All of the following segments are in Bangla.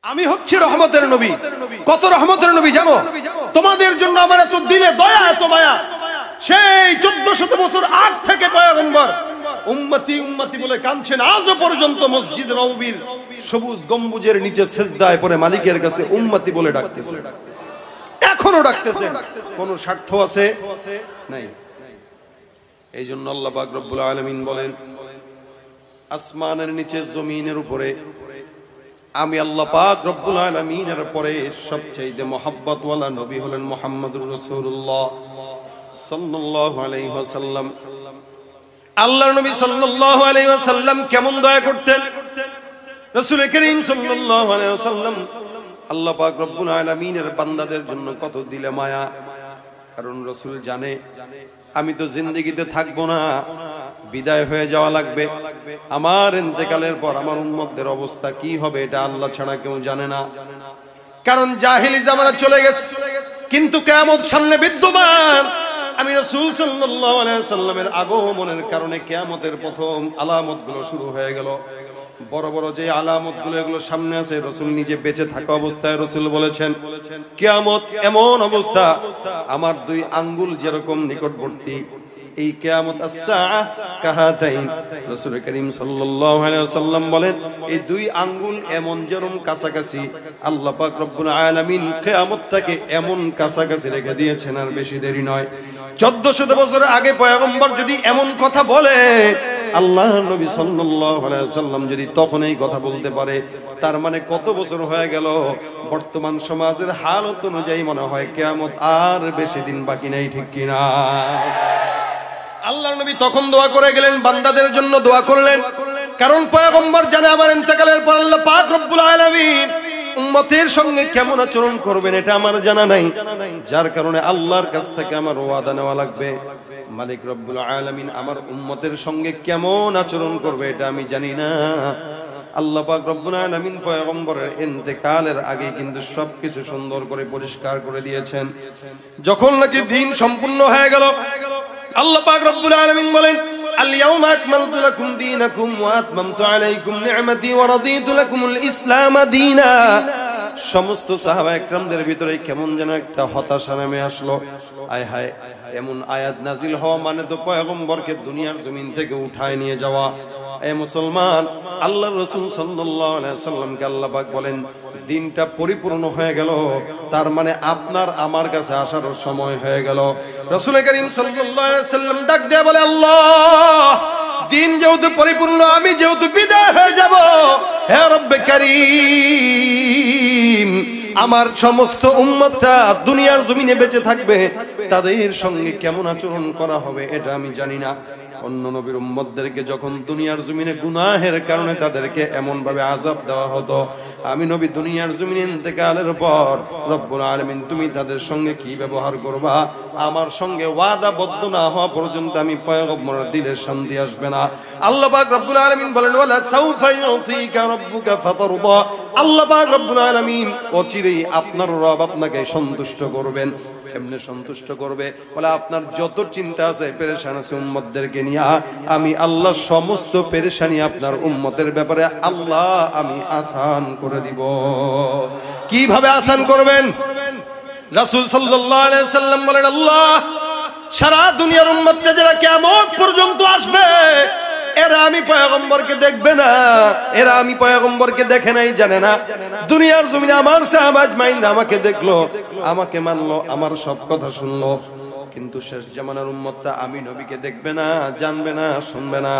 আমি হচ্ছে রহমতের নবী। কত রহমতের নবী জানো? তোমাদের জন্য আমার এত দিলে দয়া, এত মায়া। সেই 1400 বছর আগ থেকে পয়গম্বর উম্মতি উম্মতি বলে কাঁদছেন, আজও পর্যন্ত মসজিদ নববীর সবুজ গম্বুজের নিচে সিজদায় পড়ে মালিকের কাছে উম্মতি বলে ডাকতেছে, এখনো ডাকতেছেন। কোন স্বার্থ আছে? নাই। এই জন্য আল্লাহ পাক রব্বুল আলামিন বলেন, আসমানের নিচে জমিনের উপরে আমি আল্লাহ পাক রব্বুল আলামিনের পরে সবচেয়ে মহব্বত ওয়ালা নবী হলেন মুহাম্মদুর রাসূলুল্লাহ সাল্লাল্লাহু আলাইহি ওয়াসাল্লাম। আল্লাহর নবী সাল্লাল্লাহু আলাইহি ওয়াসাল্লাম কেমন দয়া করতেন? রাসূল করিম সাল্লাল্লাহু আলাইহি ওয়াসাল্লাম আল্লাহ পাক রব্বুল আলামিনের বান্দাদের জন্য কত দিলে মায়া। কারণ রাসূল জানে আমি তো জিন্দেগিতে থাকবো না, বিদায় হয়ে যাওয়া লাগবে। আমার ইন্তেকালের পর আমার উম্মতদের অবস্থা কি হবে এটা আল্লাহ ছাড়া কেউ জানে না। কারণ জাহেলি জামানা চলে গেছে, কিন্তু কিয়ামত সামনে বিদ্যমান। আমি রাসূল সাল্লাল্লাহু আলাইহি ওয়াসাল্লামের আগমনের কারণে কিয়ামতের প্রথম আলামতগুলো শুরু হয়ে গেল। বড় বড় যে আলামতগুলো এগুলো সামনে আছে, রাসূল নিজে বেঁচে থাকা অবস্থায় রাসূল বলেছেন কিয়ামত এমন অবস্থা আমার 2 আঙ্গুল যেরকম নিকটবর্তী, এই কিয়ামত as-সাআহ কাহাতাইন। রাসূল করিম সাল্লাল্লাহু আলাইহি ওয়াসাল্লাম বলেন এই 2 আঙ্গুল এমন যেরকম কাছাকাছি, আল্লাহ পাক রব্বুল আলামিন কিয়ামতটাকে এমন কাছাকাছি রেখে দিয়েছেন, আর বেশি দেরি নয়। 1400 বছর আগে পয়গম্বর যদি এমন কথা বলে, আল্লাহ নবী সাল্লাল্লাহু আলাইহি ওয়াসাল্লাম যদি তখন এই কথা বলতে পারে, তার মানে কত বছর হয়ে গেল? বর্তমান সমাজের হালত অনুযায়ী মনে হয় কিয়ামত আর বেশি দিন বাকি নাই, ঠিক কি না? আল্লাহর নবী তখন দোয়া করে গেলেন, বান্দাদের জন্য দোয়া করলেন। কারণ পয়গম্বর জানে আমার ইন্তেকালের পর আল্লাহ পাক রব্বুল আলামিন উম্মতের সঙ্গে কেমন আচরণ করবেন এটা আমার জানা নাই, যার কারণে আল্লাহর কাছ থেকে আমার ওয়াদা নেওয়া লাগবে। মালিক রব্বুল আলামিন আমার উম্মতের সঙ্গে কেমন আচরণ করবে এটা আমি জানি না। আল্লাহ পাক রব্বুল আলামিন পয়গম্বরের ইন্তেকালের আগে কিন্তু সবকিছু সুন্দর করে পরিষ্কার করে দিয়েছেন। যখন নাকি দিন সম্পূর্ণ হয়ে গেল, আল্লাহ পাক রব্বুল আলামিন বলেন আল-ইয়াওমা আকমালতু লাকুম দীনাকুম ওয়া আতমামতু আলাইকুম নি'মাতি ওয়া রাদিতু লাকুমুল ইসলাম দীনা। সমস্ত সাহাবা একরামদের ভিতরে কেমন যেন একটা হতাশা নেমে আসলো। আয় হায়, এমন আয়াত নাজিল হওয়া মানে তো পয়গম্বরকে দুনিয়ার জমিন থেকে উঠায় নিয়ে যাওয়া। এ মুসলমান, আল্লাহর রাসূল সাল্লাল্লাহু আলাইহি ওয়াসাল্লামকে আল্লাহ পাক বলেন দিনটা পরিপূর্ণ হয়ে গেল, তার মানে আপনার আমার কাছে আসার সময় হয়ে গেল। রাসূল করিম সাল্লাল্লাহু আলাইহি ওয়াসাল্লাম ডাক দিয়ে বলে, আল্লাহ দিন যেহেতু পরিপূর্ণ, আমি যেহেতু বিদায় হয়ে যাব, হে রব্বে কারীম আমার সমস্ত উম্মতরা দুনিয়ার জমিনে বেঁচে থাকবে, তাদের সঙ্গে কেমন আচরণ করা হবে এটা আমি জানি না। অন্য নবীর উম্মতদেরকে যখন দুনিয়ার জমিনে গুনাহের কারণে তাদেরকে এমন ভাবে আযাব দেওয়া হতো, আমি নবী দুনিয়ার জমিনে ইন্তেকালের পর রব্বুল আলামিন তুমি তাদের সঙ্গে কি ব্যবহার করবা আমার সঙ্গে ওয়াদাবদ্ধ না হওয়া পর্যন্ত আমি পয়গম্বরের দিলে শান্তি আসবে না। আল্লাহ পাক রব্বুল আলামিন বলেন ওয়ালা সাউফা ইউতিকা রাব্বুকা ফাতারদা। আল্লাহ পাক রব্বুল আলামিন অচিরেই আপনার রব আপনাকে সন্তুষ্ট করবেন। কেমনে সন্তুষ্ট করবে? বলে আপনার যত চিন্তা আছে, পেরেশান আছে উম্মতদেরকে নিয়ে, আমি আল্লাহ সমস্ত পেরেশানি আপনার উম্মতের ব্যাপারে আল্লাহ আমি আসান করে দিব। কিভাবে আসান করবেন? রাসূল সাল্লাল্লাহু আলাইহি ওয়াসাল্লাম বলেন আল্লাহ সারা দুনিয়ার উম্মতরা যারা কিয়ামত পর্যন্ত আসবে, এরা আমি পয়গম্বরকে দেখবে না, এরা আমি পয়গম্বরকে দেখে নাই, জানে না। দুনিয়ার জমিনে আমার সাহাবা আজমাইন আমাকে দেখলো, আমাকে মানলো, আমার সব কথা শুনলো, কিন্তু শেষ জামানার উম্মতরা আমি নবীকে দেখবে না, জানবে না, শুনবে না।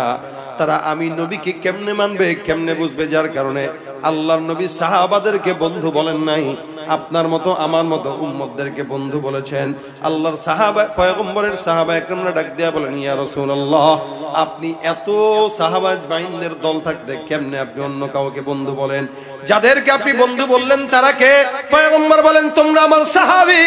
তারা আমি নবীকে কেমনে মানবে, কেমনে বুঝবে? যার কারণে আল্লাহর নবী সাহাবাদেরকে বন্ধু বলেন নাই, আপনার মতো আমার মতো উম্মতদেরকে বন্ধু বলেছেন। আল্লাহর সাহাবা পয়গম্বরের সাহাবা একরামরা ডাক দিয়া বলেন, ইয়া রাসূলুল্লাহ আপনি এত সাহাবা আজমাইনদের দল থাকতে কেমনে আপনি অন্য কাউকে বন্ধু বলেন? যাদেরকে আপনি বন্ধু বললেন তারা কে? পয়গম্বর বলেন তোমরা আমার সাহাবী।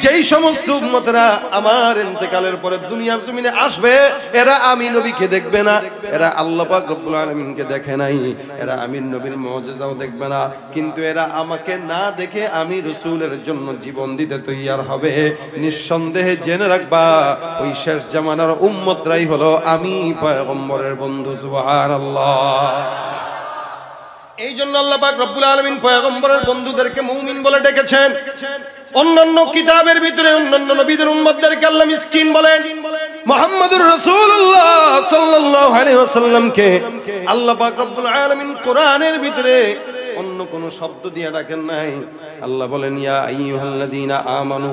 যেই সমস্ত উম্মতরা আমার ইন্তেকালের পরে দুনিয়ার জমিনে আসবে, এরা আমি নবীকে দেখবে না, এরা আল্লাহ পাক রব্বুল আলামিনকে দেখে নাই, এরা আমি নবীর মুজিজাও দেখবে না, কিন্তু এরা আমাকে না দেখে আমি রাসূলের জন্য জীবন দিতে তৈয়ার হবে। নিঃসন্দেহে জেনে রাখবা ওই শেষ জামানার উম্মতরাই হলো আমি পয়গম্বরের বন্ধু। সুবহানাল্লাহ। এই জন্য আল্লাহ পাক রব্বুল আলামিন পয়গম্বরের বন্ধুদেরকে মুমিন বলে ডেকেছেন। অন্যান্য কিতাবের ভিতরে অন্যান্য নবীদের উম্মতদেরকে আল্লাহ মিসকিন বলেন। মুহাম্মদুর রাসূলুল্লাহ সাল্লাল্লাহু আলাইহি ওয়াসাল্লামকে আল্লাহ পাক রব্বুল আলামিন কোরআনের ভিতরে অন্য কোন শব্দ দিয়ে ডাকেন নাই। আল্লাহ বলেন ইয়া আইয়ুহাল্লাযীনা আমানু,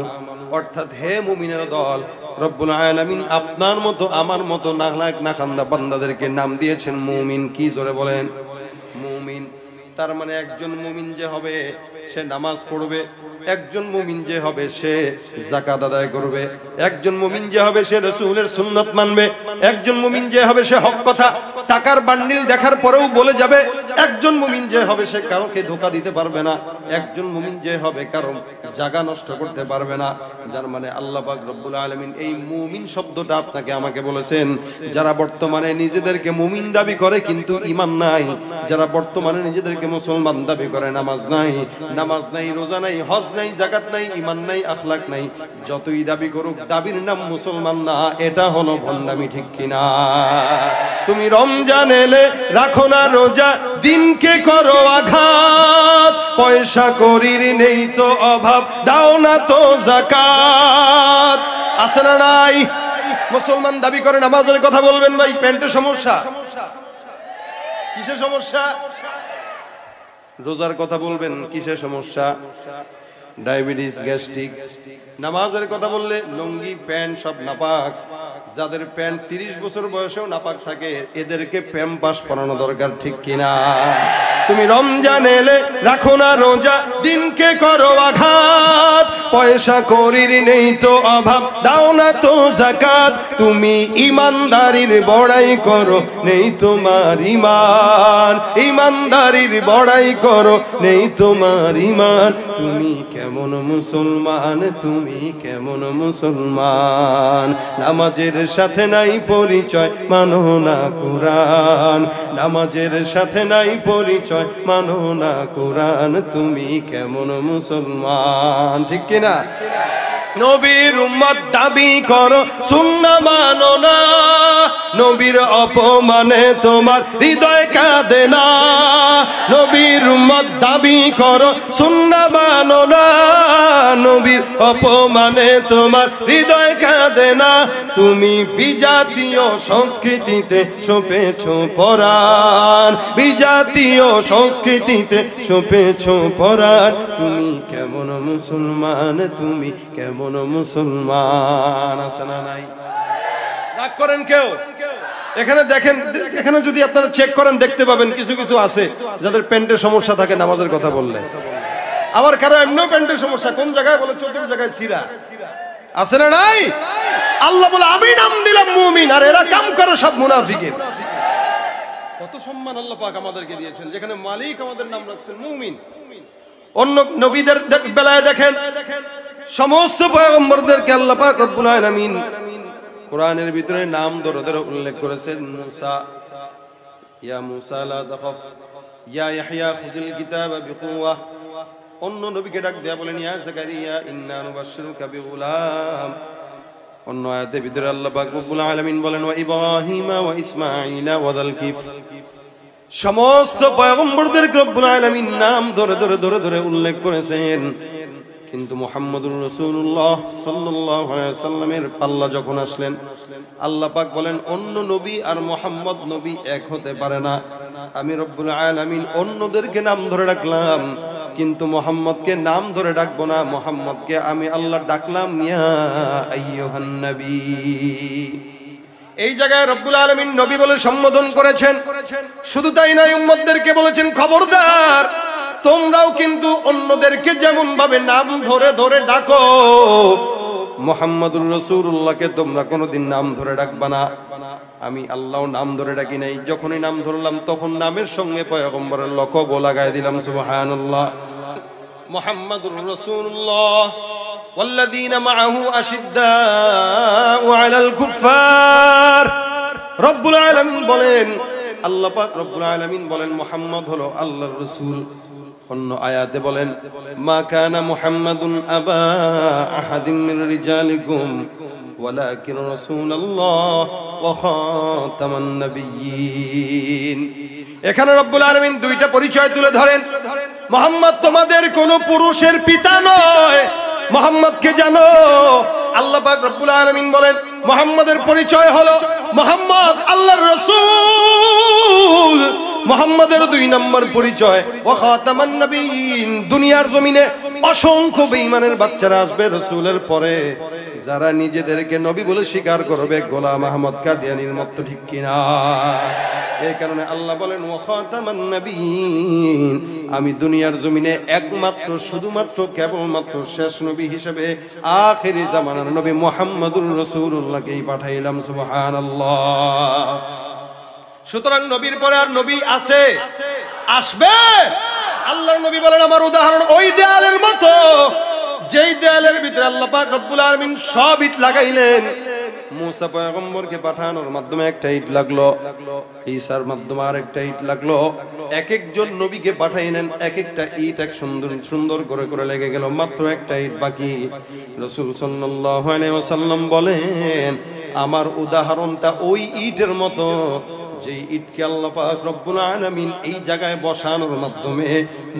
অর্থাৎ হে মুমিনের দল, রব্বুল আলামিন আপনার মতো আমার মতো নালাক নাখান্দা বান্দাদেরকে নাম দিয়েছেন মুমিন। কি জোরে বলেন মুমিন। তার মানে একজন মুমিন যে হবে সে নামাজ পড়বে, একজন মুমিন যে হবে সে যাকাত আদায় করবে, একজন মুমিন যে হবে সে রাসূলের সুন্নাত মানবে, একজন মুমিন যে হবে সে হক কথা টাকার বান্ডিল দেখার পরেও বলে যাবে, একজন মুমিন যে হবে সে কাউকে ধোঁকা দিতে পারবে না, একজন মুমিন যে হবে কারণ জায়গা নষ্ট করতে পারবে না। যার মানে আল্লাহ পাক রব্বুল আলামিন এই মুমিন শব্দটা আপনাকে আমাকে বলেছেন যারা বর্তমানে নিজেদেরকে মুমিন দাবি করে কিন্তু ঈমান নাই, যারা বর্তমানে নিজেদেরকে মুসলমান দাবি করে নামাজ নাই, রোজা নাই, হজ নাই, যাকাত নাই, ঈমান নাই, আখলাক নাই, যতই দাবি করুক দাবির নাম মুসলমান না, এটা হলো ভণ্ডামি। ঠিক কিনা? তুমি রমজান এলে রাখো না রোজা, দিনকে করো আঘাত, পয়সা করির নেই তো অভাব, দাও না তো যাকাত। আছে না নাই? মুসলমান দাবি করে নামাজের কথা বলবেন ভাই, প্যান্টের সমস্যা, কিসের সমস্যা? রোজার কথা বলবেন, কিসের সমস্যা? Diabetes, gastric. নামাজের কথা বললে লুঙ্গি প্যান্ট সব নাপাক। যাদের প্যান্ট 30 বছর বয়সেও নাপাক থাকে এদেরকে প্যাম্পাস পরানো দরকার। ঠিক কিনা? তুমি রমজান এলে রাখো না রোজা, দিনকে করো আঘাত, পয়সা করির নেই তো অভাব, দাও না তো যাকাত। তুমি ইমানদারির বড়াই করো, নেই তোমার ঈমান, ইমানদারির বড়াই করো, নেই তোমার ঈমান। তুমি কেমন মুসলমান, তুমি কেমন মুসলমান? নামাজের সাথে নাই পরিচয়, মানো না কোরআন, নামাজের সাথে নাই পরিচয়, মানো না কোরআন। তুমি কেমন মুসলমান? ঠিক কিনা? নবীর উম্মত দাবি করো, সুন্নাহ মানো না, নবীর অপমানে তোমার হৃদয় কাঁদে না। নবীর উম্মত দাবি করো, সুন্নাহ মানো না, নবীর অপমানে তোমার হৃদয় কাঁদে না। তুমি বিজাতীয় সংস্কৃতিতে সঁপেছো পরাণ, বিজাতীয় সংস্কৃতিতে সঁপেছো পরাণ। তুমি কেমন মুসলমান, তুমি কেমন মুসলমান? আছে না নাই? রাগ করেন কেউ? এখানে দেখেন, এখানে যদি আপনারা চেক করেন দেখতে পাবেন কিছু কিছু আছে যাদের প্যান্টের সমস্যা থাকে নামাজের কথা বললে, আবার কারো এমনিও প্যান্টের সমস্যা, কোন জায়গায় বলে চতুর জায়গায় ছিঁড়া। আছে না নাই? আল্লাহ বলে আমি নাম দিলাম মুমিন, আর এরা কাম করে সব মুনাফিকের। কত সম্মান আল্লাহ পাক আমাদেরকে দিয়েছেন, যেখানে মালিক আমাদের নাম রাখছেন মুমিন। অন্য নবীদের বেলায় দেখেন সমস্ত পয়গম্বরদেরকে আল্লাহ পাক রব্বুল আলামিন কোরআনের ভিতরে নাম ধরে ধরে উল্লেখ করেছেন। মুসা, ইয়া মুসা লা তাখাফ, ইয়া ইয়াহইয়া খুযিল কিতাবা বিকুওয়া। অন্য নবীকে ডাক দেয়া বলেন ইয়া যাকারিয়া ইন্না নুবাশশিরুকা বিগুলাম। অন্য আয়াতের ভিতরে আল্লাহ পাক রব্বুল আলামিন বলেন ওয়া ইব্রাহিমা ওয়া ইসমাঈলা ওয়া যাল কিফ। সমস্ত পয়গম্বরদেরকে রব্বুল আলামিন নাম ধরে ধরে ধরে ধরে উল্লেখ করেছেন, কিন্তু মুহাম্মদুর রাসূলুল্লাহ সাল্লাল্লাহু আলাইহি ওয়াসাল্লামের পাল্লা যখন আসলেন আল্লাহ পাক বলেন অন্য নবী আর মুহাম্মদ নবী এক হতে পারে না। আমি রব্বুল আলামিন অন্যদেরকে নাম ধরে ডাকলাম কিন্তু মুহাম্মদকে নাম ধরে ডাকবো না। মুহাম্মদকে আমি আল্লাহ ডাকলাম ইয়া আইয়ুহান নবী। এই জায়গায় রব্বুল আলামিন নবী বলে সম্বোধন করেছেন। শুধু তাই নয়, উম্মতদেরকে বলেছেন খবরদার তোমরাও কিন্তু অন্যদেরকে যেমন ভাবে নাম ধরে ধরে ডাকো, মুহাম্মদুর রাসূলুল্লাহকে তোমরা কোনোদিন নাম ধরে ডাকবা না। আমি আল্লাহ নাম ধরে ডাকি নাই, যখনই নাম ধরলাম তখন নামের সঙ্গে পয়গম্বরের লকব লাগায় দিলাম। সুবহানাল্লাহ। মুহাম্মদুর রাসূলুল্লাহ ওয়াল্লাযীনা মাআহু আশিদ্দাউ আলাল কুফফার। রব্বুল আলামিন বলেন, আল্লাহ পাক রব্বুল আলামিন বলেন মুহাম্মদ হলো আল্লাহর রাসূল। অন্য আয়াতে বলেন মা কানা মুহাম্মাদুন আবা আহাদিন মির রিজালিকুম ওয়ালাকিন রাসূলুল্লাহ ওয়া খাতামান নাবিয়্যিন। এখানে রব্বুল আলামিন দুইটা পরিচয় তুলে ধরেন। মুহাম্মদ তোমাদের কোন পুরুষের পিতা নয়, মুহাম্মদকে জানো। আল্লাহ পাক রব্বুল আলামিন বলেন মুহাম্মাদের পরিচয় হলো মুহাম্মদ আল্লাহর রাসূল। মুহাম্মাদের 2 নম্বর পরিচয় ওয়া খাতামান নবিয়্যিন। দুনিয়ার জমিনে অসংখ্য বেঈমানের বাচ্চারা আসবে রাসূলের পরে, যারা নিজেদেরকে নবী বলে স্বীকার করবে, গোলাম আহমদ কাদিয়ানীর মতো, ঠিক কিনা? এই কারণে আল্লাহ বলেন ওয়া খাতামান নবিয়্যিন, আমি দুনিয়ার জমিনে একমাত্র শুধুমাত্র কেবলমাত্র শেষ নবী হিসেবে আখিরি জামানার নবী মুহাম্মদুর রাসূলুল্লাহকেই পাঠাইলাম। সুবহানাল্লাহ। সুতরাং নবীর পরে আর নবী আছে, আসবে। আল্লাহর নবী বলেন আমার উদাহরণ ওই দেয়ালের মতো, যেই দেয়ালের ভিতরে আল্লাহ পাক রব্বুল আলামিন সব ইট লাগাইলেন। মুসা পয়গম্বরকে পাঠানোর মাধ্যমে একটা ইট লাগলো, ঈসার মাধ্যমে আরেকটা ইট লাগলো। এক একজন নবীকে পাঠাইলেন, এক একটা ইট এক সুন্দর সুন্দর করে করে লেগে গেল, মাত্র একটা ইট বাকি। রাসূল সাল্লাল্লাহু আলাইহি ওয়াসাল্লাম বলেন আমার উদাহরণটা ওই ইটের মতো, যেই ইটকে আল্লাহ পাক রব্বুল আলামিন এই জায়গায় বসানোর মাধ্যমে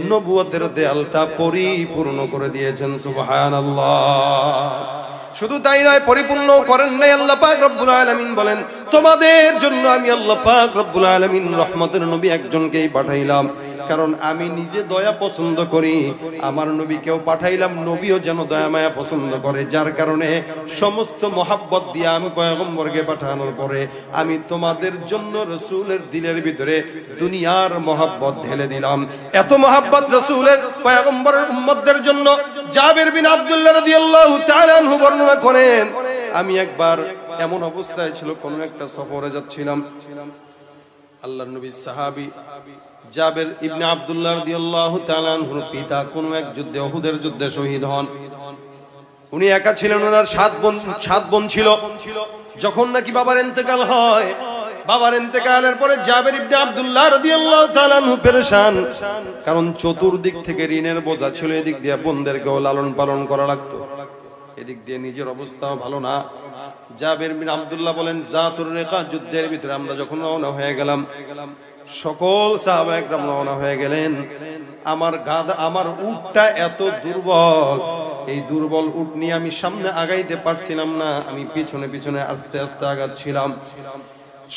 নবুয়তের দেয়ালটা পরিপূর্ণ করে দিয়েছেন। সুবহানাল্লাহ। শুধু তাই নয়, পরিপূর্ণ করেন নাই আল্লাহ পাক রব্বুল আলামিন বলেন তোমাদের জন্য আমি আল্লাহ পাক রব্বুল আলামিন রহমতের নবী একজনকেই পাঠাইলাম, কারণ আমি নিজে দয়া পছন্দ করি। আমার নবীকেও পাঠাইলাম, নবীও যেন দয়া মায়া পছন্দ করে, যার কারণে সমস্ত মহাব্বত দিয়ে আমি পয়গম্বরকে পাঠানোর পরে আমি তোমাদের জন্য রাসূলের দিলের ভিতরে দুনিয়ার মহাব্বত ঢেলে দিলাম। এত মহাব্বত রাসূলের পয়গম্বরের উম্মতদের জন্য। জাবের বিন আব্দুল্লাহ রাদিয়াল্লাহু তাআলা আনহু বর্ণনা করেন আমি একবার এমন অবস্থায় ছিল, কোন একটা সফরে যাচ্ছিলাম। আল্লাহর নবী সাহাবী জাবের ইবনে আব্দুল্লাহ রাদিয়াল্লাহু তাআলা আনহুর পিতা কোন এক যুদ্ধে, উহুদের যুদ্ধে শহীদ হন। উনি একা ছিলেন, ওনার 7 বোন ছিল। যখন নাকি বাবার ইন্তেকাল হয়, বাবার ইন্তেকালের পরে জাবের ইবনে আব্দুল্লাহ রাদিয়াল্লাহু তাআলা আনহু পেরেশান, কারণ চতুর্দিক থেকে ঋণের বোঝা ছিল। এদিক দিয়ে বোনদেরকেও লালন পালন করা লাগতো, এদিক দিয়ে নিজের অবস্থাও ভালো না। জাবের বিন আব্দুল্লাহ বলেন জাতুর রিকা যুদ্ধের ভিতরে আমরা যখন রওনা হয়ে গেলাম, সকল সাহাবায়ে কেরাম রওনা হয়ে গেলেন। আমার উটটা এত দুর্বল, এই দুর্বল উট নিয়ে আমি সামনে আগাইতে পারছিলাম না, আমি পিছনে পিছনে আস্তে আস্তে আগাচ্ছিলাম।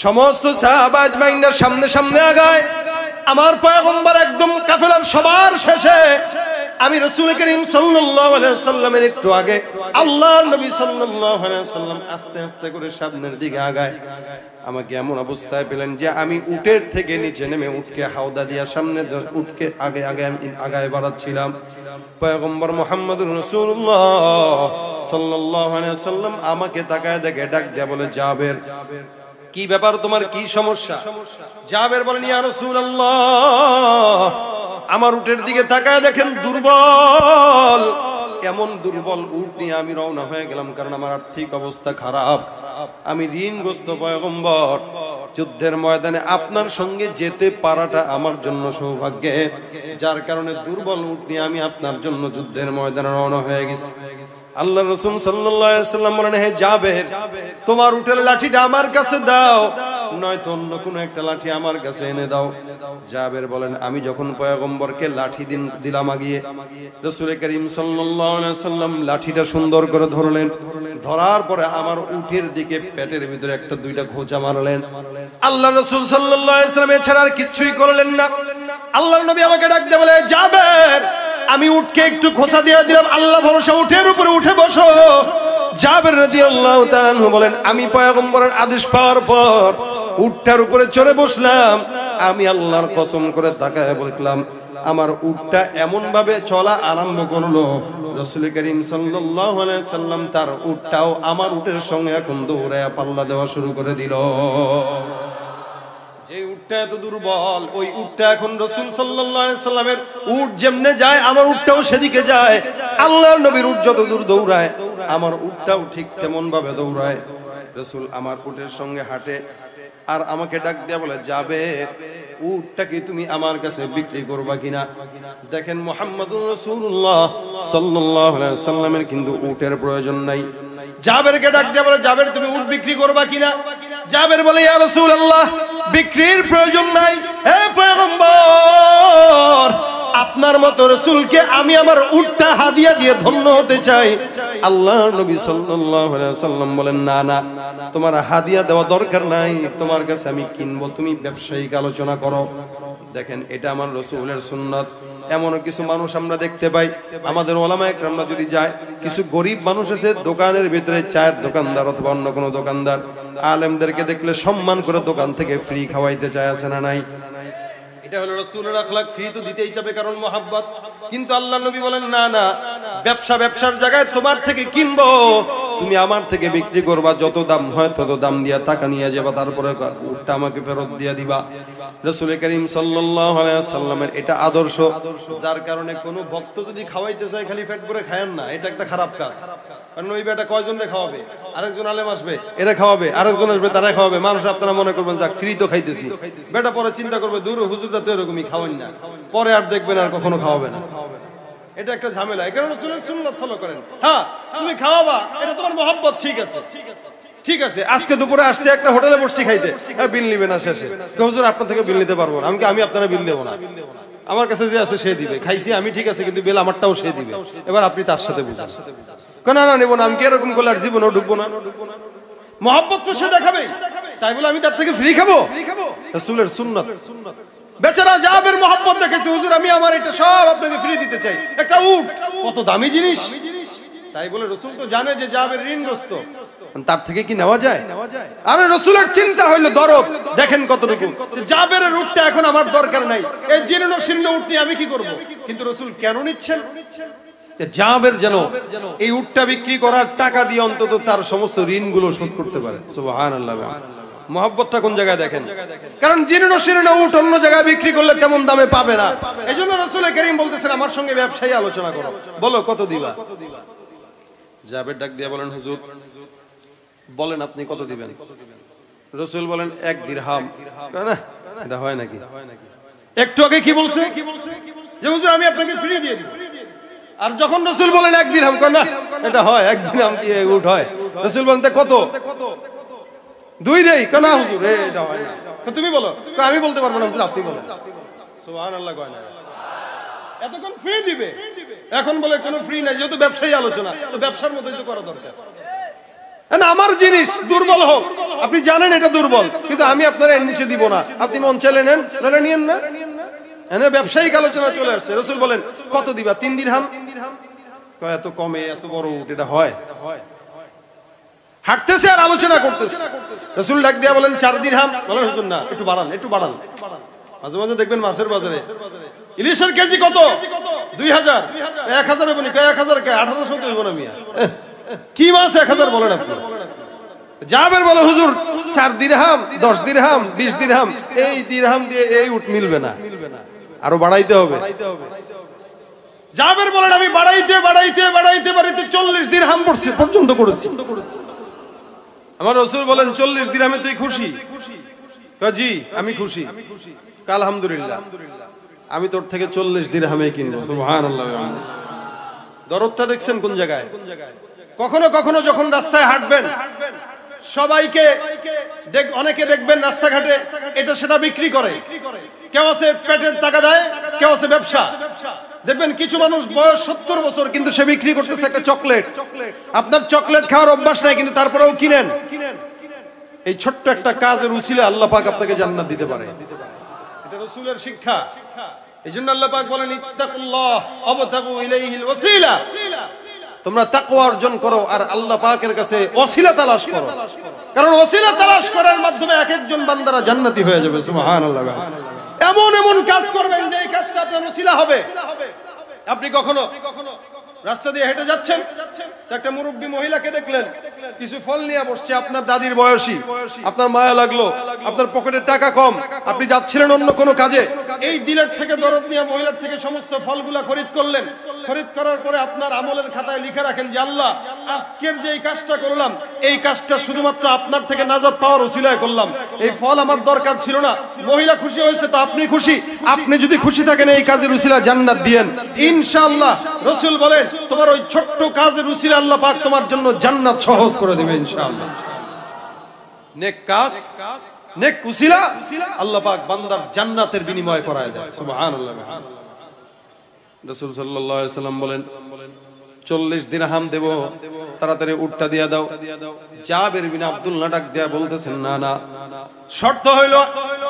সমস্ত সাহাবা আজমাইনরা সামনে সামনে আগায়, আমার পয়গম্বর একদম কাফেলার সবার শেষে, আমি রাসূল করিম সাল্লাল্লাহু আলাইহি ওয়াসাল্লামের একটু আগে। আল্লাহর নবী সাল্লাল্লাহু আলাইহি ওয়াসাল্লাম আস্তে আস্তে করে সামনের দিকে আগায়। আমাকে এমন অবস্থায় পেলেন যে আমি উটের থেকে নিচে নেমে উটকে হাওদা দিয়া সামনে উটকে আগে আগে আগায় বাড়াচ্ছিলাম। পয়গম্বর মুহাম্মদুর রাসূলুল্লাহ সাল্লাল্লাহু আলাইহি ওয়াসাল্লাম আমাকে তাকায় দেখে ডাক দিয়া বলে জাবের, কি ব্যাপার, তোমার কি সমস্যা? জাবের বলেন ইয়া রাসূলুল্লাহ, আমার উটের দিকে তাকায় দেখেন দুর্বল, এমন দুর্বল উট নিয়ে আমি রওনা হয়ে গেলাম, কারণ আমার আর্থিক অবস্থা খারাপ, আমি ঋণগ্রস্ত পয়গম্বর। যুদ্ধের ময়দানে আপনার সঙ্গে যেতে পারাটা আমার জন্য সৌভাগ্যের, যার কারণে দুর্বল উট নিয়ে আমি আপনার জন্য যুদ্ধের ময়দানে রওনা হয়ে গেছি। আল্লাহর রাসূল সাল্লাল্লাহু আলাইহি ওয়াসাল্লাম বলেন হে জাবের, তোমার উটের লাঠিটা আমার কাছে দাও, নয়তো অন্য কোন একটা লাঠি আমার কাছে এনে দাও। জাবের বলেন আমি যখন পয়গম্বরকে লাঠি দিলাম আগিয়ে, রাসূল করিম সাল্লাল্লাহু আলাইহি ওয়াসাল্লাম লাঠিটা সুন্দর করে ধরলেন, ধরার পরে আমার উটের দিকে পেটের ভিতরে একটা দুইটা খোঁচা মারলেন। আল্লাহর রাসূল সাল্লাল্লাহু আলাইহি ওয়াসাল্লাম এছাড়া আর কিছুই করলেন না। আল্লাহর নবী আমাকে ডাক দিয়ে বলে জাবের, আমি উটকে একটু খোঁচা দিয়ে দিলাম, আল্লাহ ভরসা উটের উপরে উঠে বসো। জাবের রাদিয়াল্লাহু তাআলা আনহু বলেন আমি পয়গম্বরের আদেশ পাওয়ার পর উটটার উপরে চড়ে বসলাম। আমি আল্লাহর কসম করে তাকায় বললাম, আমার উটটা এমন ভাবে চলা আরম্ভ করলো, রাসূল করিম সাল্লাল্লাহু আলাইহি সাল্লাম তার উটটাও আমার উটের সঙ্গে এখন দৌড়ায়া পাল্লা দেওয়া শুরু করে দিল। যে উটটা এত দুর্বল, ওই উটটা এখন রাসূল সাল্লাল্লাহু আলাইহি সাল্লামের উট যেমনে যায় আমার উটটাও সেদিকে যায়। আল্লাহর নবীর উট যত দূর দৌড়ায় আমার উটটাও ঠিক তেমন ভাবে দৌড়ায়। রাসূল আমার উটের সঙ্গে হাঁটে আর আমাকে ডাক দেয়া বলে যাবে, উটটাকে তুমি আমার কাছে বিক্রি করবা কিনা? দেখেন মুহাম্মদুর রাসূলুল্লাহ সাল্লাল্লাহু আলাইহি ওয়াসাল্লামের কিন্তু উটের প্রয়োজন নাই। জাবেরকে ডাক দেয়া বলে জাবের তুমি উট বিক্রি করবা কিনা? জাবের বলে ইয়া রাসূলুল্লাহ বিক্রির প্রয়োজন নাই। হে পয়গম্বর, আপনার মতো রাসূলকে আমি আমার উটটা হাদিয়া দিয়ে ধন্য হতে চাই। আল্লাহর নবী সাল্লাল্লাহু আলাইহি ওয়াসাল্লাম বলেন, না না, তোমার হাদিয়া দেওয়া দরকার নাই, তোমার কাছে আমি কিনবো, তুমি ব্যবসায়িক আলোচনা করো। দেখেন, এটা আমার রাসূলের সুন্নাত। এমন কিছু মানুষ আমরা দেখতে পাই, আমাদের ওলামায়ে কেরামরা যদি যায়, কিছু গরিব মানুষ আছে দোকানের ভিতরে, চায়ের দোকানদার অথবা অন্য কোনো দোকানদার, আলেমদেরকে দেখলে সম্মান করে দোকান থেকে ফ্রি খাওয়াইতে চায়, আছে না নাই? এটা হলো রাসূলের আখলাক। ফ্রি তো দিতেই যাবে, কারণ মহব্বত। কিন্তু আল্লাহ নবী বলেন, না না, ব্যবসার জায়গায় তোমার থেকে কিনবো, তুমি আমার থেকে বিক্রি করবা, যত দাম হয় তত দাম দিয়া টাকা নিয়ে যাবা, তারপরে উটটা আমাকে ফেরত দিয়ে দিবা। রাসূল করিম সাল্লাল্লাহু আলাইহি ওয়াসাল্লামের এটা আদর্শ, যার কারণে কোনো ভক্ত যদি খাওয়াইতে চায় খালি পেট ভরে খায়েন না, এটা একটা খারাপ কাজ। কারণ ওই বেটা কয়জনরে খাওয়াবে? আরেকজন আলেম আসবে, এরা খাওয়াবে, আরেকজন আসবে, তারা খাওয়াবে। মানুষ আপনারা মনে করবেন যাক ফ্রি তো খাইতেছি, বেটা পরে চিন্তা করবে দূর হুজুরটা তো এরকমই খাওয়ান না, পরে আর দেখবেন আর কখনো খাওয়াবে না। এটা একটা ঝামেলা। এই কারণে রাসূলের সুন্নাত ফলো করেন। হ্যাঁ, তুমি খাওয়াবা, এটা তোমার মহব্বত, ঠিক আছে, ঠিক আছে। আজকে দুপুরে আসছে একটা হোটেলে বসছি খাইতে, বিল নিবে না শেষে, হুজুর আপনার থেকে বিল নিতে পারবো না। আমি আপনারা বিল দেবো না, আমার কাছে যে আছে সে দিবে, খাইছি আমি, ঠিক আছে, কিন্তু বিল আমারটাও সে দিবে। এবার আপনি তার সাথে বুঝান, না না নেবো না, আমি কি এরকম করলে আর জীবনেও ঢুকবো না। মহব্বত তো সে দেখাবে, তাই বলে আমি তার থেকে ফ্রি খাবো? রাসূলের সুন্নাত। বেচারা জাবের মহব্বত দেখেছে, হুজুর আমি আমার এটা সব আপনাকে ফ্রি দিতে চাই, একটা উট, কত দামি জিনিস। তাই বলে রাসূল তো জানে যে জাবের ঋণগ্রস্ত, তার থেকে কি নেওয়া যায়? আরে রাসূলের চিন্তা হইলো দরদ, দেখেন কতটুকু, জাবের উটটা এখন আমার দরকার নাই, এই জীর্ণ শীর্ণ উট নিয়ে আমি কি করব? কিন্তু রাসূল কেন নিচ্ছেন? জাবের যেন এই উটটা বিক্রি করার টাকা দিয়ে অন্তত তার সমস্ত ঋণগুলো শোধ করতে পারে। সুবহানাল্লাহ। মহব্বতটা কোন জায়গায় দেখেন, কারণ জীর্ণ শীর্ণ উট অন্য জায়গায় বিক্রি করলে তেমন দামে পাবে না। এজন্য রাসূল করিম বলতেছেন, আমার সঙ্গে ব্যবসায়ী আলোচনা করো, বলো কত দিবা। জাবের ডাক দিয়ে বলেন, হুজুর বলেন আপনি কত দিবেন? রাসূল বলেন 1 দিরহাম। না, এটা হয় নাকি? একটু আগে কি বলছে যে হুজুর আমি আপনাকে ফ্রি দিয়ে দিব, আর যখন রাসূল বলেন 1 দিরহাম, কয় না এটা হয়, 1 দিরহাম কি উট হয়? রাসূল বলেন কত? 2 দেই। কয় না হুজুর এটা হয় না। তুমি বলো। কয় আমি বলতে পারবো না হুজুর, আপনি বলেন। সুবহানাল্লাহ। কয় না, এতক্ষণ ফ্রি দিবে, এখন বলে কোনো ফ্রি নাই, যেহেতু ব্যবসায়ী আলোচনা, তো ব্যবসার মতোই তো করা দরকার। না, আমার জিনিস দুর্বল হোক, আপনি জানেন এটা দুর্বল, কিন্তু আমি আপনার এর নিচে দিব না, আপনি মন চাইলে নেন, নাহলে নিয়েন না। এনে ব্যবসায়িক আলোচনা চলে আসছে। রাসূল বলেন কত দিবা? 3 দিরহাম। কয় এত কমে এত বড় উট এটা হয়? হাঁটতেছে আর আলোচনা করতেছে। রাসূল ডাক দিয়া বলেন 4 দিরহাম। বলেন হুজুর না, একটু বাড়ান, একটু বাড়ান। মাঝে মাঝে দেখবেন মাছের বাজারে ইলিশের কেজি কত? 2000। 1000 হবে না, 1000 কে 1800 তো হইব না মিয়া, কি মাছ 1000 বলেন আপনি? জাবের বলে হুজুর 4 দিরহাম, 10 দিরহাম, 20 দিরহাম, এই দিরহাম দিয়ে এই উট মিলবে না, আরো বাড়াইতে হবে। জাবের বলেন আমি বাড়াইতে 40 দিরহাম পর্যন্ত করেছি। আমার রাসূল বলেন 40 দিরহামে তুই খুশি? জি আমি খুশি। আলহামদুলিল্লাহ, আমি তোর থেকে 40 দিরহামে কিনবো। সুবহানাল্লাহ। দরদটা দেখছেন কোন জায়গায়? কখনো কখনো যখন রাস্তায় হাঁটবেন, সবাইকে অনেকে দেখবেন রাস্তাঘাটে এটা সেটা বিক্রি করে, কেউ আছে পেটের টাকা দেয়, কেউ আছে ব্যবসা। দেখবেন কিছু মানুষ বয়স 70 বছর, কিন্তু সে বিক্রি করতেছে একটা চকলেট। আপনার চকলেট খাওয়ার অভ্যাস নাই, কিন্তু তারপরেও কিনেন। এই ছোট্ট একটা কাজের উসিলা আল্লাহ পাক আপনাকে জান্নাত দিতে পারে। এটা রাসূলের শিক্ষা। এইজন্য আল্লাহ পাক বলেন ইত্তাকুল্লাহ ওয়াবতাগু ইলাইহিল ওয়াসিলা, তোমরা তাকওয়া অর্জন করো আর আল্লাহ পাকের কাছে ওসিলা তালাশ করো, কারণ ওসিলা তালাশ করার মাধ্যমে এক একজন বান্দারা জান্নাতি হয়ে যাবে। সুবহানাল্লাহ। এমন এমন কাজ করবেন যে এই কাজটা আপনার ওসিলা হবে। আপনি কখনো রাস্তা দিয়ে হেঁটে যাচ্ছেন, একটা মুরব্বী মহিলাকে দেখলেন কিছু ফল নিয়ে বসছে, আপনার দাদির বয়সী, আপনার মায়া লাগলো, আপনার পকেটে টাকা কম, আপনি যাচ্ছিলেন অন্য কোনো কাজে, এই দিলের থেকে দরদ নিয়ে মহিলার থেকে সমস্ত ফলগুলা খরিদ করলেন। খরিদ করার পরে আপনার আমলের খাতায় লিখে রাখেন যে আল্লাহ আজকের যে এই কাজটা করলাম, এই কাজটা শুধুমাত্র আপনার থেকে নাজাত পাওয়ার ওসিলায় করলাম, এই ফল আমার দরকার ছিল না। মহিলা খুশি হয়েছে তো আপনি খুশি। আপনি যদি খুশি থাকেন এই কাজের উসিলা জান্নাত দিয়েন ইনশাআল্লাহ। রাসূল বলেন তোমার ওই ছোট্ট কাজের উসিলা আল্লাহ পাক তোমার জন্য জান্নাত সহজ করে দেবে ইনশাআল্লাহ। নেক কাজ নেক উসিলা আল্লাহ পাক বান্দার জান্নাতের বিনিময় করায় দেয়। সুবহানাল্লাহ। রাসূল সাল্লাল্লাহু আলাইহি ওয়াসাল্লাম বলেন 40 দিরহাম দেব, তাড়াতাড়ি উটটা দিয়া দাও। জাবের বিন আব্দুল্লাহ ডাক দিয়া বলতেছেন, না না, শর্ত হইল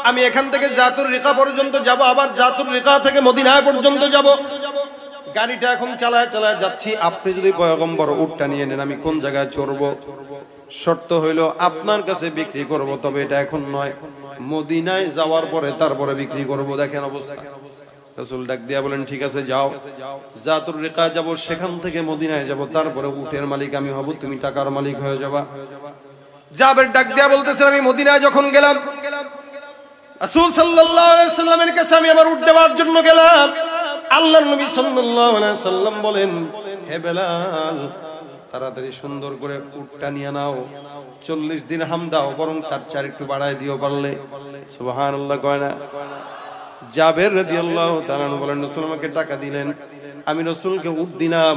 আমি এখান থেকে জাতুর রিকা পর্যন্ত যাব, আবার জাতুর রিকা থেকে মদিনায় পর্যন্ত যাব। গাড়িটা এখন চালায় চালায় যাচ্ছি, আপনি যদি পয়গম্বর উটটা নিয়ে নেন আমি কোন জায়গায় চড়বো? শর্ত হইল আপনার কাছে বিক্রি করব, তবে এটা এখন নয়, মদিনায় যাওয়ার পরে তারপরে বিক্রি করব। দেখেন অবস্থা। রাসূল ডাক দিয়া বলেন, ঠিক আছে যাও, জাতুর রিকা যাব, সেখান থেকে মদিনায় যাব, তারপরে উটের মালিক আমি হব, তুমি টাকার মালিক হয়ে যাবা। জাবের ডাক দিয়া বলতেছেন, আমি মদিনায় যখন গেলাম রাসূল সাল্লাল্লাহু আলাইহি সাল্লামের কাছে আমি আমার উট দেওয়ার জন্য গেলাম। আল্লাহর নবী সাল্লাল্লাহু আলাইহি সাল্লাম বলেন, হে বেলাল, তাড়াতাড়ি সুন্দর করে উটটা নিয়ে নাও, 40 দিরহাম দাও, বরং তার চার একটু বাড়ায় দিও পারলে। সুবহানাল্লাহ কয় না? জাবের রাদিয়াল্লাহু তাআলা বলেন, রাসূল আমাকে টাকা দিলেন, আমি রাসূলকে উট দিলাম।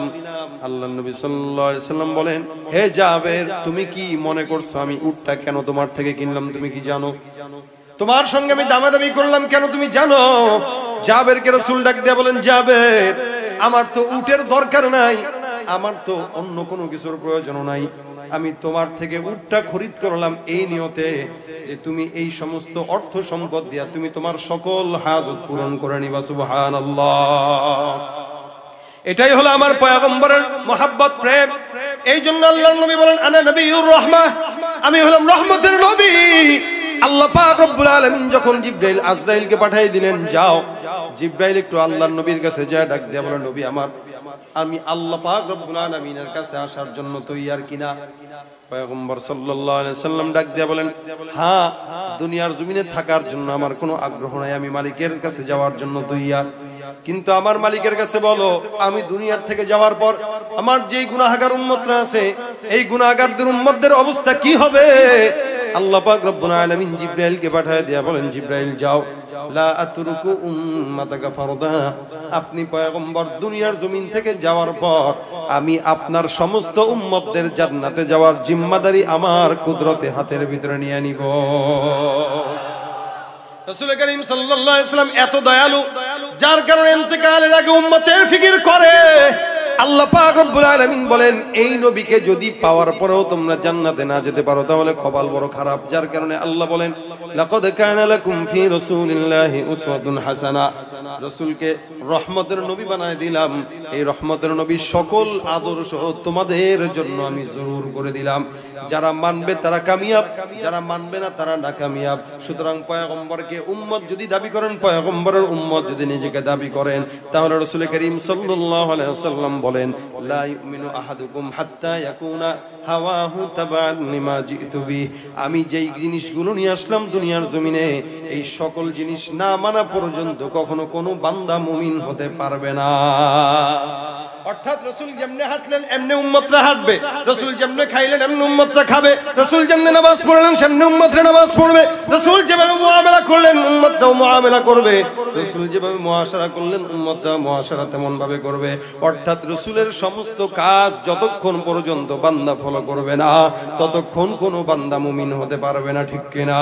আল্লাহর নবী সাল্লাল্লাহু আলাইহি সাল্লাম বলেন, হে জাবের, তুমি কি মনে করছো আমি উটটা কেন তোমার থেকে কিনলাম? তুমি কি জানো? তোমার সঙ্গে আমি দামাদামি করলাম কেন তুমি জানো? জাবেরকে রাসূল ডাক দিয়ে বলেন, জাবের, আমার তো উটের দরকার নাই, আমার তো অন্য কোনো কিছুর প্রয়োজন নাই, আমি তোমার থেকে উটটা খরিদ করলাম এই নিয়তে যে তুমি এই সমস্ত অর্থ সম্পদ দিয়া তুমি তোমার সকল হাজত পূরণ করে নিবা। সুবহানাল্লাহ। এটাই হলো আমার পয়গম্বরের মহব্বত, প্রেম। এই জন্য আল্লাহর নবী বলেন, আনা নবিয়ুর রাহমাহ, আমি হলাম রহমতের নবী। আল্লাহ পাক রব্বুল আলামিন যখন জিবরাইল আজরাইলকে পাঠিয়ে দিলেন, যাও, জিবরাইল একটু আল্লাহর নবীর কাছে যায়, ডাক দিয়া বলেন, নবী আমার, আমি আল্লাহ পাক রব্বুল আলামিনের কাছে আসার জন্য তৈয়ার কিনা? পয়গম্বর সাল্লাল্লাহু আলাইহি সাল্লাম ডাক দিয়া বলেন, হ্যাঁ, দুনিয়ার জমিনে থাকার জন্য আমার কোনো আগ্রহ নাই, আমি মালিকের কাছে যাওয়ার জন্য তৈয়ার। কিন্তু আমার মালিকের কাছে বলো, আমি দুনিয়ার থেকে যাওয়ার পর আমার যেই গুনাহগার উম্মতরা আছে, এই গুনাহগারদের উম্মতদের অবস্থা কি হবে? আল্লাহ পাক রব্বুল আলামিন জিবরাইলকে পাঠিয়ে দিয়া বলেন, জিবরাইল যাও, লা আতরুকু উম্মাতাকা ফারদা, আপনি পয়গম্বর দুনিয়ার জমিন থেকে যাওয়ার পর আমি আপনার সমস্ত উম্মতদের জান্নাতে যাওয়ার জিম্মাদারি আমার কুদরতে হাতের ভিতরে নিয়ে নিব। রাসূল করিম সাল্লাল্লাহু আলাইহি ওয়াসাল্লাম এত দয়ালু, যার কারণে ইন্তেকালের আগে উম্মতের ফিকির করে। আল্লাহ পাক রব্বুল আলামিন বলেন, এই নবীকে যদি পাওয়ার পরেও তোমরা জান্নাতে না যেতে পারো তাহলে কপাল বড় খারাপ। যার কারণে আল্লাহ বলেন, লাকাদ কানা লাকুম ফি রাসূলিল্লাহি উসওয়াতুন হাসানাহ, রাসূলকে রহমতের নবী বানায় দিলাম। এই রহমতের নবী সকল আদর্শ তোমাদের জন্য আমি জরুর করে দিলাম। যারা মানবে তারা কামিয়াব, যারা মানবে না তারা নাকামিয়াব। সুতরাং পয়গম্বরকে উম্মত যদি দাবি করেন, পয়গম্বরের উম্মত যদি নিজেকে দাবি করেন, তাহলে রাসূল করিম সাল্লাল্লাহু আলাইহি ওয়াসাল্লাম বলেন, লা ইউমিনু আহাদুকুম হাত্তা ইয়াকুনা হাওয়াহু তাবান লিমা জিতু বি, আমি যেই জিনিসগুলো নিয়ে আসলাম দুনিয়ার জমিনে, এই সকল জিনিস না মানা পর্যন্ত কখনো কোনো বান্দা মুমিন হতে পারবে না। অর্থাৎ রাসূল যেমনে হাঁটলেন এমনি উম্মতরা হাঁটবে, রাসূল যেমনে খাইলেন এমনি উম্মতরা খাবে, রাসূল যেমনে নামাজ পড়লেন সেমনি উম্মতরা নামাজ পড়বে, রাসূল যেভাবে মুআমালা করলেন উম্মতরাও মুআমালা করবে, রাসূল যেভাবে মুআশারা করলেন উম্মতরা মুআশারা তেমন ভাবে করবে। অর্থাৎ রাসূলের সমস্ত কাজ যতক্ষণ পর্যন্ত বান্দা ফলো করবে না, ততক্ষণ কোনো বান্দা মুমিন হতে পারবে না। ঠিক কিনা?